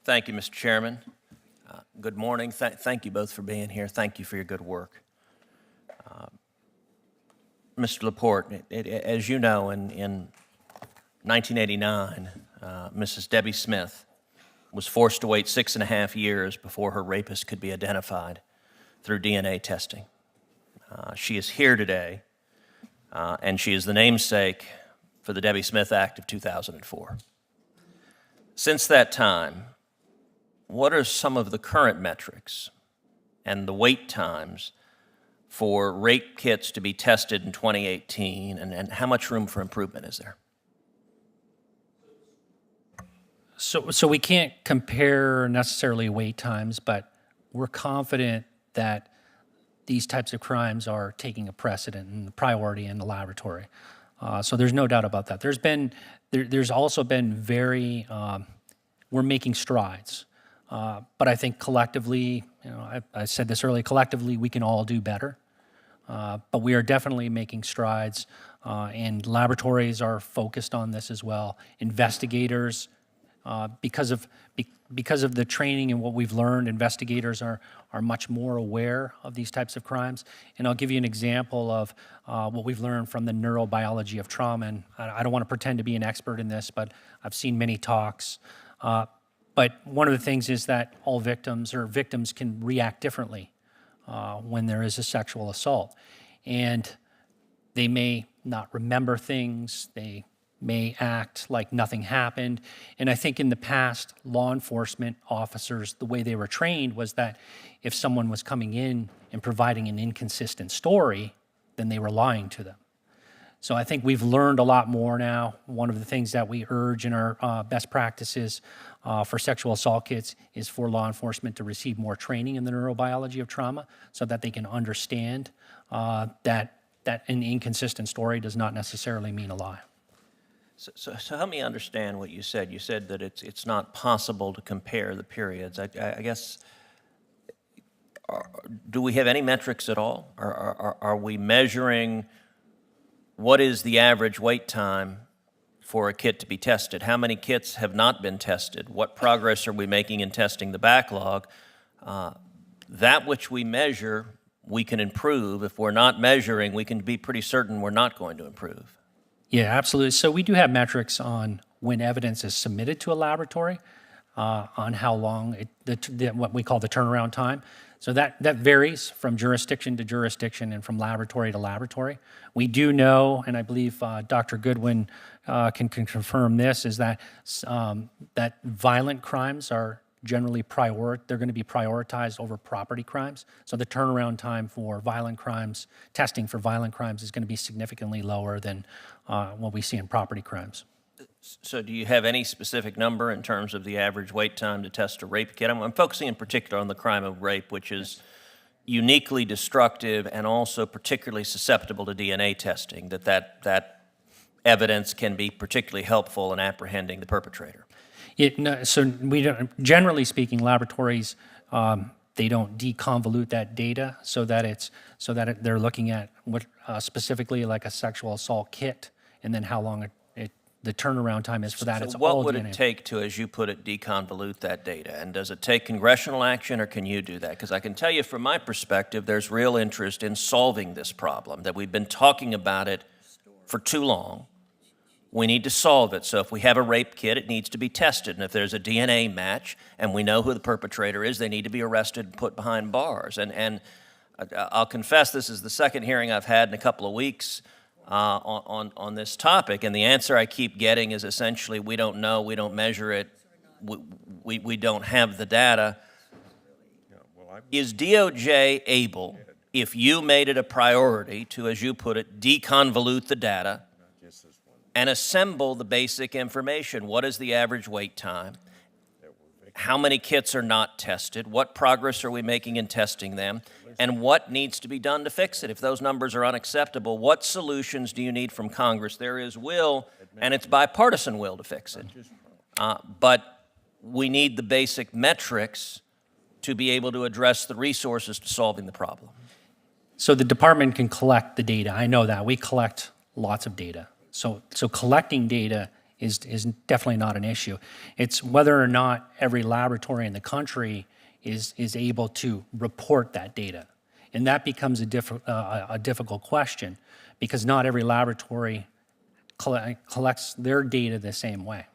Thank you, Mr. Chairman. Good morning. Thank you both for being here. Thank you for your good work. Mr. Laporte, as you know, in 1989, Mrs. Debbie Smith was forced to wait 6.5 years before her rapist could be identified through DNA testing. She is here today, and she is the namesake for the Debbie Smith Act of 2004. Since that time, what are some of the current metrics and the wait times for rape kits to be tested in 2018, and how much room for improvement is there? So we can't compare necessarily wait times, but we're confident that these types of crimes are taking a precedent and the priority in the laboratory. So there's no doubt about that. There's also been we're making strides. But I think collectively, I said this earlier, collectively we can all do better. But we are definitely making strides, and laboratories are focused on this as well. Investigators, because of the training and what we've learned, investigators are much more aware of these types of crimes. And I'll give you an example of what we've learned from the neurobiology of trauma. And I don't want to pretend to be an expert in this, but I've seen many talks. But one of the things is that all victims can react differently when there is a sexual assault. And they may not remember things, they may act like nothing happened. And I think in the past, law enforcement officers, the way they were trained was that if someone was coming in and providing an inconsistent story, then they were lying to them. So I think we've learned a lot more now. One of the things that we urge in our best practices for sexual assault kits is for law enforcement to receive more training in the neurobiology of trauma so that they can understand that an inconsistent story does not necessarily mean a lie. So help me understand what you said. You said that it's not possible to compare the periods. I guess, do we have any metrics at all? Are we measuring what is the average wait time for a kit to be tested? How many kits have not been tested? What progress are we making in testing the backlog? That which we measure, we can improve. If we're not measuring, we can be pretty certain we're not going to improve. Yeah, absolutely. So we do have metrics on when evidence is submitted to a laboratory, on how long, what we call the turnaround time. So that varies from jurisdiction to jurisdiction and from laboratory to laboratory. We do know, and I believe Dr. Goodwin can confirm this, is that that violent crimes are generally they're going to be prioritized over property crimes. So the turnaround time for violent crimes, testing for violent crimes is going to be significantly lower than what we see in property crimes. So do you have any specific number in terms of the average wait time to test a rape kit? I'm focusing in particular on the crime of rape, which is uniquely destructive and also particularly susceptible to DNA testing, that evidence can be particularly helpful in apprehending the perpetrator. So we don't, generally speaking, laboratories, they don't deconvolute that data so that they're looking at what specifically like a sexual assault kit and then how long the turnaround time is for that. So it's what all would DNA. it take to, as you put it, deconvolute that data? And does it take congressional action, or can you do that? Because I can tell you from my perspective, there's real interest in solving this problem, that we've been talking about it for too long. We need to solve it. So if we have a rape kit, it needs to be tested. And if there's a DNA match and we know who the perpetrator is, they need to be arrested and put behind bars. And I'll confess, this is the second hearing I've had in a couple of weeks on this topic, and the answer I keep getting is essentially we don't know, we don't measure it, we don't have the data. Is DOJ able, if you made it a priority to, as you put it, deconvolute the data and assemble the basic information? What is the average wait time? How many kits are not tested? What progress are we making in testing them? And what needs to be done to fix it? If those numbers are unacceptable, what solutions do you need from Congress? There is will, and it's bipartisan will to fix it. But we need the basic metrics to be able to address the resources to solving the problem. So the department can collect the data. I know that. We collect lots of data. So collecting data is definitely not an issue. It's whether or not every laboratory in the country is able to report that data. And that becomes a difficult question because not every laboratory collects their data the same way.